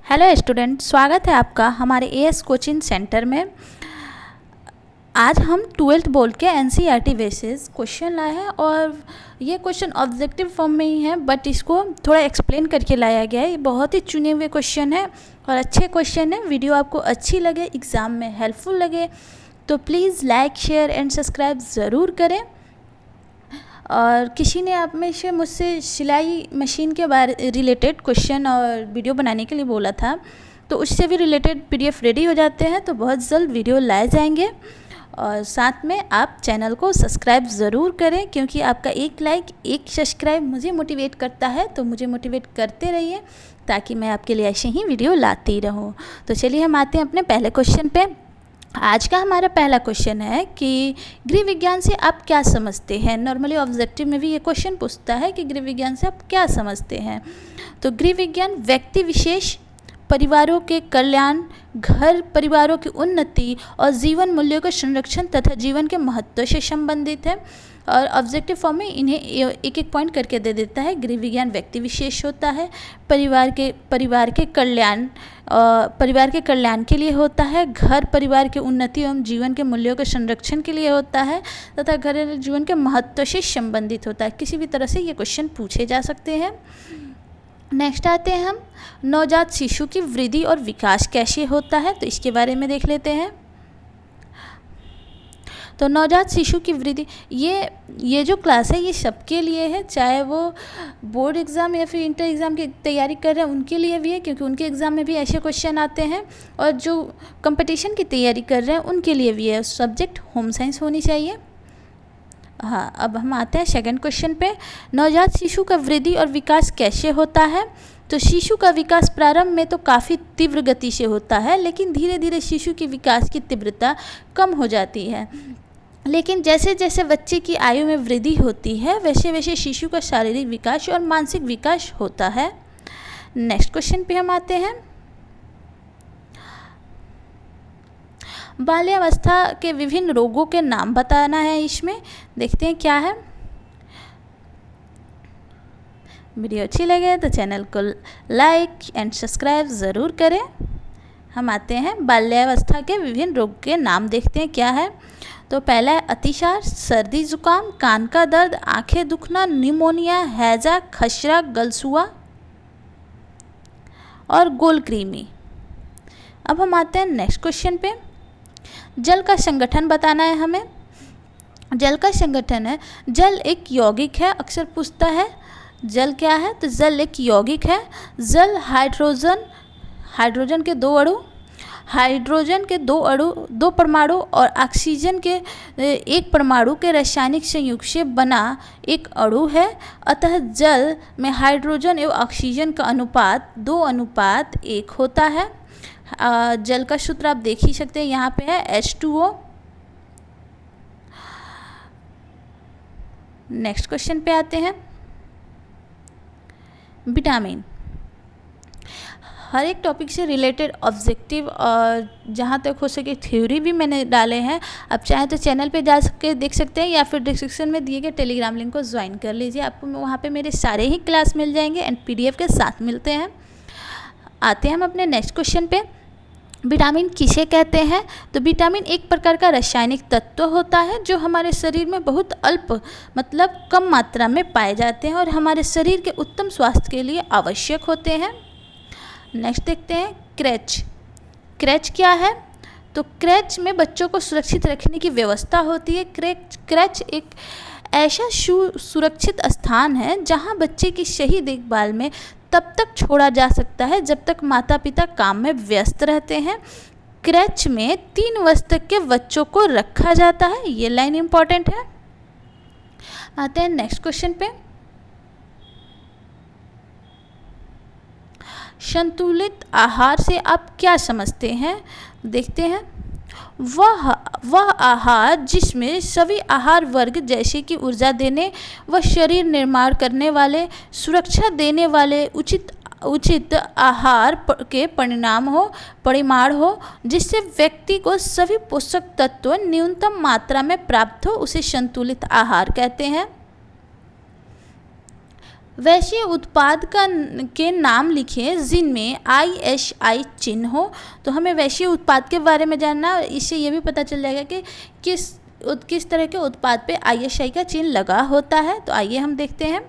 Hello student, स्वागत है आपका हमारे एएस कोचिंग सेंटर में। आज हम 12th बोर्ड के एनसीईआरटी बेसिस क्वेश्चन लाए हैं और ये क्वेश्चन ऑब्जेक्टिव फॉर्म में ही है, बट इसको थोड़ा एक्सप्लेन करके लाया गया है। ये बहुत ही चुने हुए क्वेश्चन है और अच्छे क्वेश्चन है। वीडियो आपको अच्छी लगे, एग्ज़ाम में हेल्पफुल लगे तो please like, share and subscribe ज़रूर करें। और किसी ने आप में से मुझसे सिलाई मशीन के बारे रिलेटेड क्वेश्चन और वीडियो बनाने के लिए बोला था, तो उससे भी रिलेटेड पीडीएफ रेडी हो जाते हैं, तो बहुत जल्द वीडियो लाए जाएंगे। और साथ में आप चैनल को सब्सक्राइब ज़रूर करें, क्योंकि आपका एक लाइक, एक सब्सक्राइब मुझे मोटिवेट करता है, तो मुझे मोटिवेट करते रहिए ताकि मैं आपके लिए ऐसे ही वीडियो लाती रहूँ। तो चलिए हम आते हैं अपने पहले क्वेश्चन पे। आज का हमारा पहला क्वेश्चन है कि गृह विज्ञान से आप क्या समझते हैं। नॉर्मली ऑब्जेक्टिव में भी ये क्वेश्चन पूछता है कि गृह विज्ञान से आप क्या समझते हैं। तो गृह विज्ञान व्यक्ति विशेष, परिवारों के कल्याण, घर परिवारों की उन्नति और जीवन मूल्यों के संरक्षण तथा जीवन के महत्व से संबंधित है। और ऑब्जेक्टिव फॉर्म में इन्हें एक एक पॉइंट करके दे देता है। गृह विज्ञान व्यक्ति विशेष होता है, परिवार के कल्याण के लिए होता है, घर परिवार की उन्नति एवं जीवन के मूल्यों के संरक्षण के लिए होता है तथा घरेलू जीवन के महत्व से संबंधित होता है। किसी भी तरह से ये क्वेश्चन पूछे जा सकते हैं। नेक्स्ट आते हैं हम, नवजात शिशु की वृद्धि और विकास कैसे होता है, तो इसके बारे में देख लेते हैं। तो नवजात शिशु की वृद्धि, ये जो क्लास है ये सबके लिए है, चाहे वो बोर्ड एग्ज़ाम या फिर इंटर एग्ज़ाम की तैयारी कर रहे हैं उनके लिए भी है, क्योंकि उनके एग्ज़ाम में भी ऐसे क्वेश्चन आते हैं। और जो कंपटीशन की तैयारी कर रहे हैं उनके लिए भी है। सब्जेक्ट होम साइंस होनी चाहिए। हाँ, अब हम आते हैं सेकंड क्वेश्चन पे। नवजात शिशु का वृद्धि और विकास कैसे होता है। तो शिशु का विकास प्रारंभ में तो काफ़ी तीव्र गति से होता है, लेकिन धीरे धीरे शिशु के विकास की तीव्रता कम हो जाती है। लेकिन जैसे जैसे बच्चे की आयु में वृद्धि होती है वैसे वैसे शिशु का शारीरिक विकास और मानसिक विकास होता है। नेक्स्ट क्वेश्चन पे हम आते हैं। बाल्यावस्था के विभिन्न रोगों के नाम बताना है। इसमें देखते हैं क्या है। वीडियो अच्छी लगे तो चैनल को लाइक एंड सब्सक्राइब ज़रूर करें। हम आते हैं बाल्यावस्था के विभिन्न रोग के नाम, देखते हैं क्या है। तो पहला है अतिसार, सर्दी जुकाम, कान का दर्द, आंखें दुखना, निमोनिया, हैजा, खसरा, गलसुआ और गोलकृमि। अब हम आते हैं नेक्स्ट क्वेश्चन पे। जल का संगठन बताना है हमें। जल का संगठन है, जल एक यौगिक है, अक्सर पूछता है जल क्या है, तो जल एक यौगिक है। जल हाइड्रोजन के दो परमाणु और ऑक्सीजन के एक परमाणु के रासायनिक संयुग से बना एक अणु है। अतः जल में हाइड्रोजन एवं ऑक्सीजन का अनुपात 2:1 होता है। जल का सूत्र आप देख ही सकते हैं, यहाँ पे है H2O। नेक्स्ट क्वेश्चन पे आते हैं। विटामिन, हर एक टॉपिक से रिलेटेड ऑब्जेक्टिव और जहाँ तक हो सके थ्योरी भी मैंने डाले हैं। आप चाहें तो चैनल पे जा के देख सकते हैं या फिर डिस्क्रिप्शन में दिए गए टेलीग्राम लिंक को ज्वाइन कर लीजिए। आपको वहाँ पे मेरे सारे ही क्लास मिल जाएंगे एंड पीडीएफ के साथ मिलते हैं। आते हैं हम अपने नेक्स्ट क्वेश्चन पे। विटामिन किसे कहते हैं। तो विटामिन एक प्रकार का रासायनिक तत्व होता है जो हमारे शरीर में बहुत अल्प मतलब कम मात्रा में पाए जाते हैं और हमारे शरीर के उत्तम स्वास्थ्य के लिए आवश्यक होते हैं। नेक्स्ट देखते हैं क्रैच। क्रैच क्या है। तो क्रैच में बच्चों को सुरक्षित रखने की व्यवस्था होती है। क्रैच एक ऐसा सुरक्षित स्थान है जहां बच्चे की सही देखभाल में तब तक छोड़ा जा सकता है जब तक माता पिता काम में व्यस्त रहते हैं। क्रैच में 3 वर्ष तक के बच्चों को रखा जाता है। ये लाइन इंपॉर्टेंट है। आते हैं नेक्स्ट क्वेश्चन पे। संतुलित आहार से आप क्या समझते हैं, देखते हैं। वह आहार जिसमें सभी आहार वर्ग जैसे कि ऊर्जा देने व शरीर निर्माण करने वाले, सुरक्षा देने वाले उचित आहार के परिमाण हो जिससे व्यक्ति को सभी पोषक तत्व न्यूनतम मात्रा में प्राप्त हो, उसे संतुलित आहार कहते हैं। वैसे उत्पाद के नाम लिखें जिनमें ISI चिन्ह हो। तो हमें वैसे उत्पाद के बारे में जानना, इससे ये भी पता चल जाएगा कि किस तरह के उत्पाद पे ISI का चिन्ह लगा होता है। तो आइए हम देखते हैं।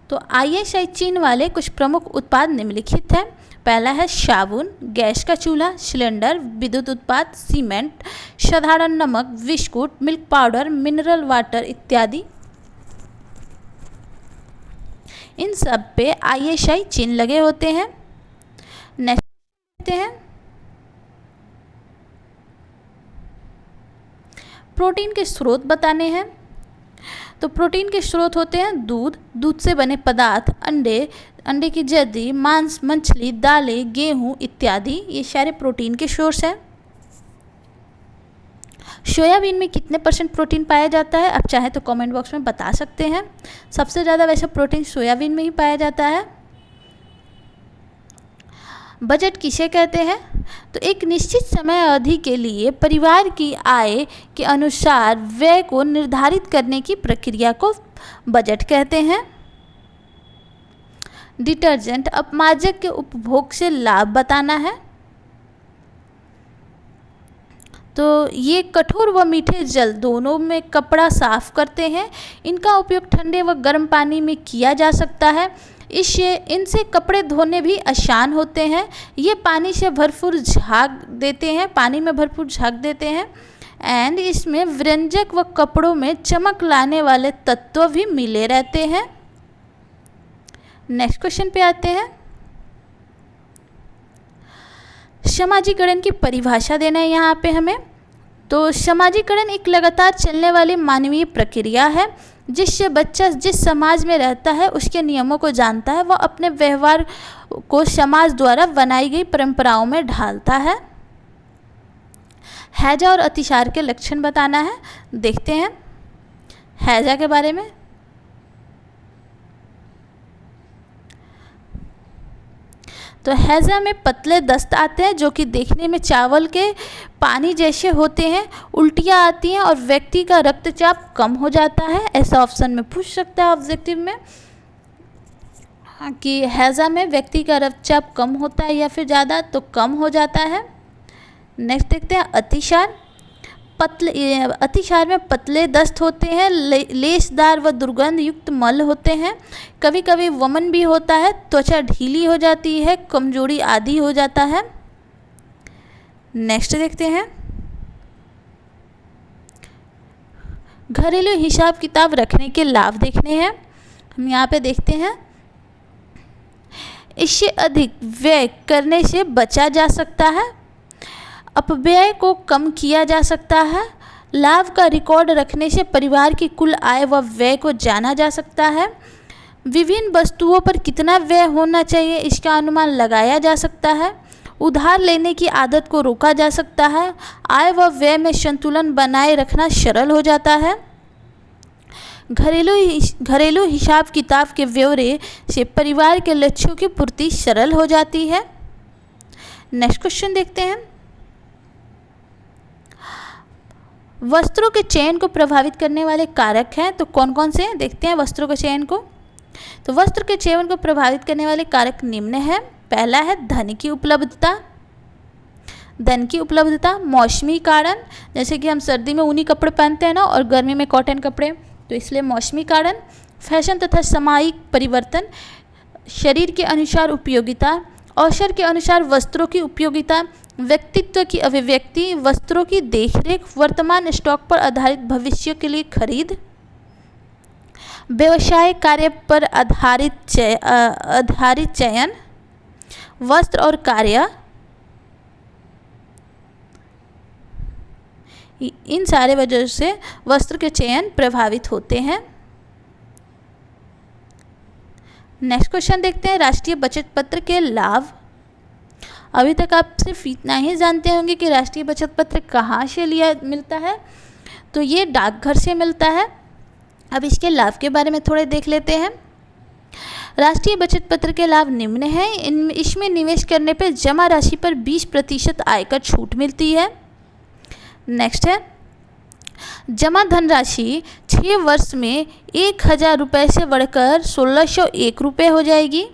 तो ISI चिन्ह वाले कुछ प्रमुख उत्पाद निम्नलिखित हैं। पहला है साबुन, गैस का चूल्हा, सिलेंडर, विद्युत उत्पाद, सीमेंट, साधारण नमक, biscuit, milk powder, mineral water इत्यादि। इन सब पे ISI चिन्ह लगे होते हैं। नेक्स्ट देखते हैं, प्रोटीन के स्रोत बताने हैं। तो प्रोटीन के स्रोत होते हैं दूध, दूध से बने पदार्थ, अंडे, अंडे की जर्दी, मांस, मछली, दालें, गेहूं इत्यादि, ये सारे प्रोटीन के सोर्स हैं। सोयाबीन में कितने % प्रोटीन पाया जाता है, आप चाहे तो कमेंट बॉक्स में बता सकते हैं। सबसे ज़्यादा वैसे प्रोटीन सोयाबीन में ही पाया जाता है। बजट किसे कहते हैं? तो एक निश्चित समय अवधि के लिए परिवार की आय के अनुसार व्यय को निर्धारित करने की प्रक्रिया को बजट कहते हैं। डिटर्जेंट अपमार्जक के उपभोग से लाभ बताना है। तो ये कठोर व मीठे जल दोनों में कपड़ा साफ करते हैं। इनका उपयोग ठंडे व गर्म पानी में किया जा सकता है। इनसे कपड़े धोने भी आसान होते हैं। ये पानी में भरपूर झाग देते हैं एंड इसमें व्यंजक व कपड़ों में चमक लाने वाले तत्व भी मिले रहते हैं। नेक्स्ट क्वेश्चन पे आते हैं। समाजीकरण की परिभाषा देना है यहाँ पे हमें। तो समाजीकरण एक लगातार चलने वाली मानवीय प्रक्रिया है जिससे बच्चा जिस समाज में रहता है उसके नियमों को जानता है, वह अपने व्यवहार को समाज द्वारा बनाई गई परंपराओं में ढालता है। हैजा और अतिसार के लक्षण बताना है। देखते हैं हैजा के बारे में। तो हैजा में पतले दस्त आते हैं जो कि देखने में चावल के पानी जैसे होते हैं। उल्टियाँ आती हैं और व्यक्ति का रक्तचाप कम हो जाता है। ऐसा ऑप्शन में पूछ सकता है ऑब्जेक्टिव में कि हैजा में व्यक्ति का रक्तचाप कम होता है या फिर ज़्यादा, तो कम हो जाता है। नेक्स्ट देखते हैं अतिसार। अतिसार में पतले दस्त होते हैं, लेसदार व दुर्गंध युक्त मल होते हैं। कभी कभी वमन भी होता है, त्वचा ढीली हो जाती है, कमजोरी आदि हो जाता है। नेक्स्ट देखते हैं घरेलू हिसाब किताब रखने के लाभ देखने हैं। हम यहाँ पे देखते हैं इससे अधिक व्यय करने से बचा जा सकता है, अपव्यय को कम किया जा सकता है, लाभ का रिकॉर्ड रखने से परिवार की कुल आय व व्यय को जाना जा सकता है, विभिन्न वस्तुओं पर कितना व्यय होना चाहिए इसका अनुमान लगाया जा सकता है, उधार लेने की आदत को रोका जा सकता है, आय व व्यय में संतुलन बनाए रखना सरल हो जाता है। घरेलू हिसाब किताब के ब्यौरे से परिवार के लक्ष्यों की पूर्ति सरल हो जाती है। नेक्स्ट क्वेश्चन देखते हैं वस्त्रों के चयन को प्रभावित करने वाले कारक हैं। तो कौन कौन से हैं देखते हैं वस्त्रों के चयन को। तो वस्त्र के चयन को प्रभावित करने वाले कारक निम्न हैं। पहला है धन की उपलब्धता। मौसमी कारण, जैसे कि हम सर्दी में ऊनी कपड़े पहनते हैं ना और गर्मी में कॉटन कपड़े, तो इसलिए मौसमी कारण। फैशन तथा सामयिक परिवर्तन, शरीर के अनुसार उपयोगिता, अवसर के अनुसार वस्त्रों की उपयोगिता, व्यक्तित्व की अभिव्यक्ति, वस्त्रों की देखरेख, वर्तमान स्टॉक पर आधारित भविष्य के लिए खरीद, व्यवसाय कार्य पर आधारित चयन, वस्त्र और कार्य, इन सारे वजह से वस्त्र के चयन प्रभावित होते हैं। नेक्स्ट क्वेश्चन देखते हैं राष्ट्रीय बचत पत्र के लाभ। अभी तक आप सिर्फ इतना ही जानते होंगे कि राष्ट्रीय बचत पत्र कहाँ से मिलता है। तो ये डाकघर से मिलता है। अब इसके लाभ के बारे में थोड़े देख लेते हैं। राष्ट्रीय बचत पत्र के लाभ निम्न हैं। इसमें निवेश करने पर जमा राशि पर 20% आयकर छूट मिलती है। नेक्स्ट है, जमा धनराशि 6 वर्ष में 1000 रुपये से बढ़कर 1601 रुपये हो जाएगी।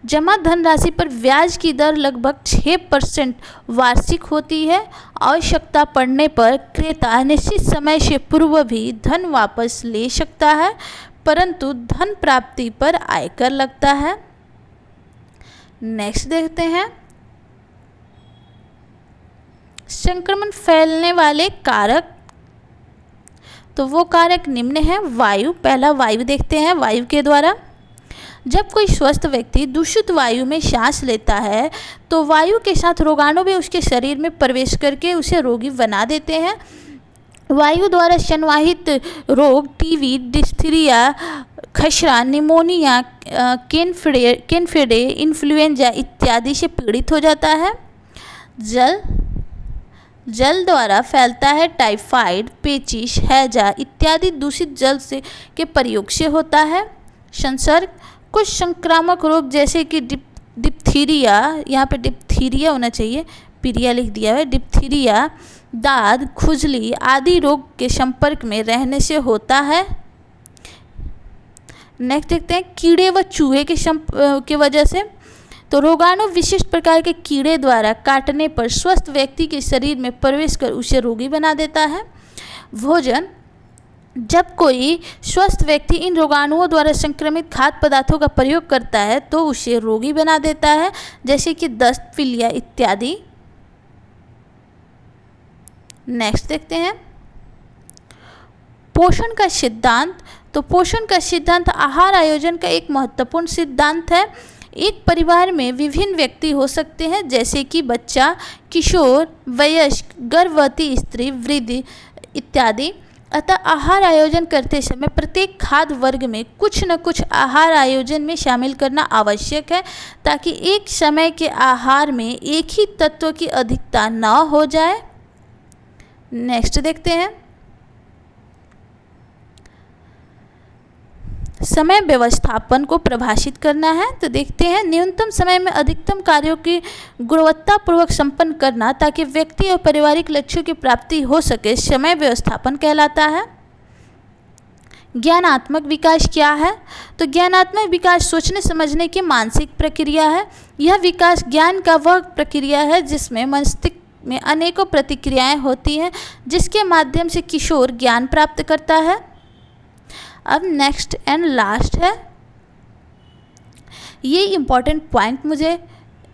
जमा धनराशि पर ब्याज की दर लगभग 6% वार्षिक होती है। आवश्यकता पड़ने पर क्रेता निश्चित समय से पूर्व भी धन वापस ले सकता है, परंतु धन प्राप्ति पर आयकर लगता है। नेक्स्ट देखते हैं, संक्रमण फैलने वाले कारक। तो वो कारक निम्न है। वायु, पहला वायु देखते हैं। वायु के द्वारा जब कोई स्वस्थ व्यक्ति दूषित वायु में सांस लेता है तो वायु के साथ रोगाणु भी उसके शरीर में प्रवेश करके उसे रोगी बना देते हैं। वायु द्वारा संवाहित रोग टीबी, डिप्थीरिया, खसरा, निमोनिया, केनफिडे, इन्फ्लुएंजा इत्यादि से पीड़ित हो जाता है। जल द्वारा फैलता है। टाइफाइड, पेचिश, हैजा इत्यादि दूषित जल से के प्रयोग से होता है। संसर्ग, कुछ संक्रामक रोग जैसे कि डिप्थीरिया, यहाँ पे डिप्थीरिया होना चाहिए, पीरिया लिख दिया है, डिप्थीरिया, दाद, खुजली आदि रोग के संपर्क में रहने से होता है। नेक्स्ट देखते हैं, कीड़े व चूहे के वजह से। तो रोगाणु विशिष्ट प्रकार के कीड़े द्वारा काटने पर स्वस्थ व्यक्ति के शरीर में प्रवेश कर उसे रोगी बना देता है। भोजन, जब कोई स्वस्थ व्यक्ति इन रोगाणुओं द्वारा संक्रमित खाद्य पदार्थों का प्रयोग करता है तो उसे रोगी बना देता है, जैसे कि दस्त, पीलिया इत्यादि। नेक्स्ट देखते हैं, पोषण का सिद्धांत। तो पोषण का सिद्धांत आहार आयोजन का एक महत्वपूर्ण सिद्धांत है। एक परिवार में विभिन्न व्यक्ति हो सकते हैं, जैसे कि बच्चा, किशोर, वयस्क, गर्भवती स्त्री, वृद्ध इत्यादि। अतः आहार आयोजन करते समय प्रत्येक खाद्य वर्ग में कुछ न कुछ आहार आयोजन में शामिल करना आवश्यक है, ताकि एक समय के आहार में एक ही तत्व की अधिकता न हो जाए। नेक्स्ट देखते हैं, समय व्यवस्थापन को परिभाषित करना है। तो देखते हैं, न्यूनतम समय में अधिकतम कार्यों की गुणवत्तापूर्वक संपन्न करना ताकि व्यक्ति और पारिवारिक लक्ष्यों की प्राप्ति हो सके, समय व्यवस्थापन कहलाता है। ज्ञानात्मक विकास क्या है? तो ज्ञानात्मक विकास सोचने समझने की मानसिक प्रक्रिया है। यह विकास ज्ञान का वह प्रक्रिया है जिसमें मस्तिष्क में अनेकों प्रतिक्रियाएं होती हैं, जिसके माध्यम से किशोर ज्ञान प्राप्त करता है। अब नेक्स्ट एंड लास्ट है, ये इम्पॉर्टेंट पॉइंट मुझे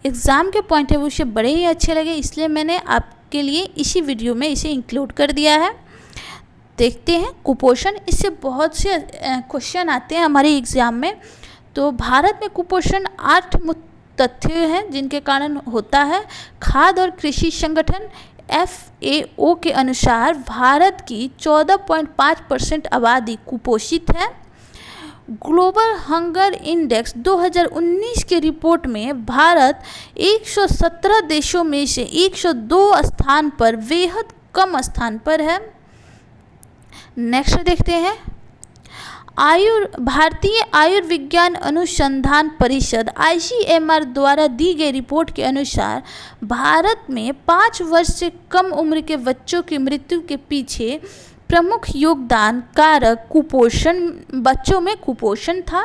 एग्ज़ाम के पॉइंट है वो उसे बड़े ही अच्छे लगे, इसलिए मैंने आपके लिए इसी वीडियो में इसे इंक्लूड कर दिया है। देखते हैं कुपोषण, इससे बहुत से क्वेश्चन आते हैं हमारे एग्ज़ाम में। तो भारत में कुपोषण 8 तथ्य हैं जिनके कारण होता है। खाद्य और कृषि संगठन FAO के अनुसार भारत की 14.5% आबादी कुपोषित है। ग्लोबल हंगर इंडेक्स 2019 के रिपोर्ट में भारत 117 देशों में से 102 स्थान पर बेहद कम स्थान पर है। नेक्स्ट देखते हैं, भारतीय आयुर्विज्ञान अनुसंधान परिषद ICMR द्वारा दी गई रिपोर्ट के अनुसार भारत में 5 वर्ष से कम उम्र के बच्चों की मृत्यु के पीछे प्रमुख योगदान कारक कुपोषण, बच्चों में कुपोषण था।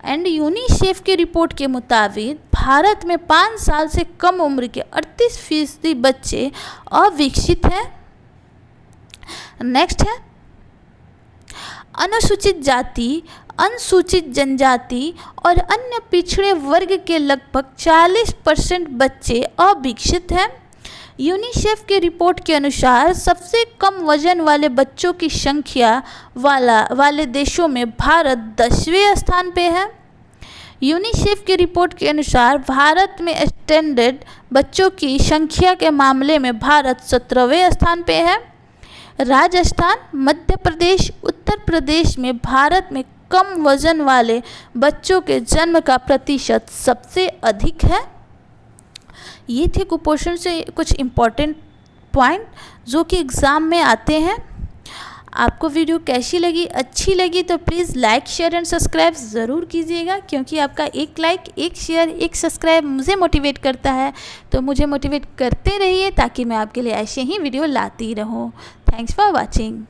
एंड यूनिसेफ की रिपोर्ट के मुताबिक भारत में 5 साल से कम उम्र के 38% बच्चे अविकसित हैं। नेक्स्ट है, अनुसूचित जाति, अनुसूचित जनजाति और अन्य पिछड़े वर्ग के लगभग 40% बच्चे अविकसित हैं। यूनिसेफ की रिपोर्ट के अनुसार सबसे कम वजन वाले बच्चों की संख्या वाले देशों में भारत 10वें स्थान पे है। यूनिसेफ की रिपोर्ट के अनुसार भारत में स्टैंडर्ड बच्चों की संख्या के मामले में भारत 17वें स्थान पे है। राजस्थान, मध्य प्रदेश, उत्तर प्रदेश में भारत में कम वजन वाले बच्चों के जन्म का प्रतिशत सबसे अधिक है। ये थे कुपोषण से कुछ इम्पोर्टेंट पॉइंट जो कि एग्ज़ाम में आते हैं। आपको वीडियो कैसी लगी, अच्छी लगी तो please like share and subscribe ज़रूर कीजिएगा, क्योंकि आपका एक लाइक, एक शेयर, एक सब्सक्राइब मुझे मोटिवेट करता है। तो मुझे मोटिवेट करते रहिए ताकि मैं आपके लिए ऐसे ही वीडियो लाती रहूँ। Thanks for watching.